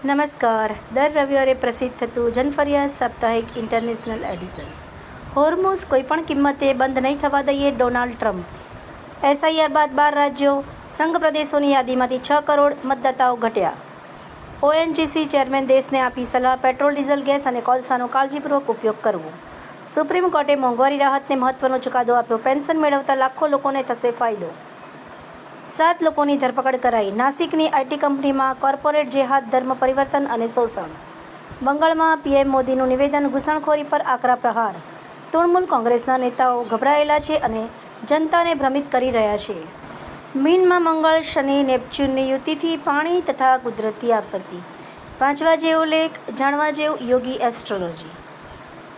નમસ્કાર. દર રવિવારે પ્રસિદ્ધ થતું જનફરિયાદ સાપ્તાહિક ઇન્ટરનેશનલ એડિશન. હોર્મુઝ કોઈપણ કિંમતે બંધ નહીં થવા દઈએ ડોનાલ્ડ ટ્રમ્પ. એસઆઈઆર બાદ 12 રાજ્યો સંઘ પ્રદેશોની યાદીમાંથી 6 કરોડ મતદાતાઓ ઘટ્યા. ઓએનજીસી ચેરમેન દેશને આપી સલાહ પેટ્રોલ ડીઝલ ગેસ અને કોલસાનો કાળજીપૂર્વક ઉપયોગ કરવો. સુપ્રીમ કોર્ટે મોંઘવારી રાહતને મહત્વનો ચુકાદો આપ્યો. પેન્શન મેળવતા લાખો લોકોને થશે ફાયદો. 7 લોકોની ધરપકડ કરાઈ. નાસિકની આઈટી કંપનીમાં કોર્પોરેટ જેહાદ, ધર્મ પરિવર્તન અને શોષણ. બંગાળમાં પીએમ મોદીનું નિવેદન, ઘૂસણખોરી પર આકરા પ્રહાર. તૃણમૂલ કોંગ્રેસના નેતાઓ ગભરાયેલા છે અને જનતાને ભ્રમિત કરી રહ્યા છે. મીનમાં મંગળ શનિ નેપચ્યુનની યુતિથી પાણી તથા કુદરતી આપત્તિ. વાંચવા જેવો લેખ, જાણવા જેવું યોગી એસ્ટ્રોલોજી.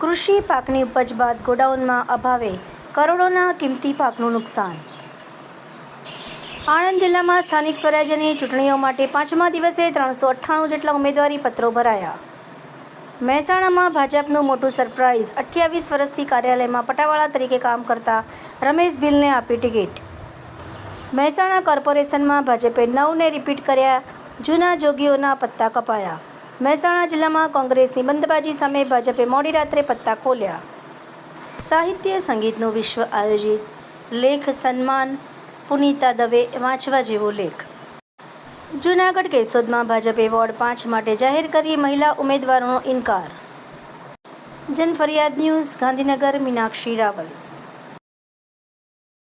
કૃષિ પાકની ઉપજ બાદ ગોડાઉનમાં અભાવે કરોડોના કિંમતી પાકનું નુકસાન. આણંદ જિલ્લામાં સ્થાનિક સ્વરાજ્યની ચૂંટણીઓ માટે 5મા દિવસે 398 જેટલા ઉમેદવારી પત્રો ભરાયા. મહેસાણામાં ભાજપનું મોટું સરપ્રાઇઝ. 28 વર્ષથી કાર્યાલયમાં પટાવાળા તરીકે કામ કરતા રમેશ ભીલને આપી ટિકિટ. મહેસાણા કોર્પોરેશનમાં ભાજપે 9ને રિપીટ કર્યા. જૂના જોગીઓના પત્તા કપાયા. મહેસાણા જિલ્લામાં કોંગ્રેસની બંધબાજી સામે ભાજપે મોડી રાત્રે પત્તા ખોલ્યા. સાહિત્ય સંગીતનું વિશ્વ આયોજિત લેખ સન્માન પુનીતા દવે. વાંચવા જેવો લેખ. જૂનાગઢ કેશોદમાં ભાજપે વોર્ડ 5 માટે જાહેર કરી મહિલા ઉમેદવારોનો ઇનકાર. જનફરિયાદ ન્યૂઝ, ગાંધીનગર. મીનાક્ષી રાવલ.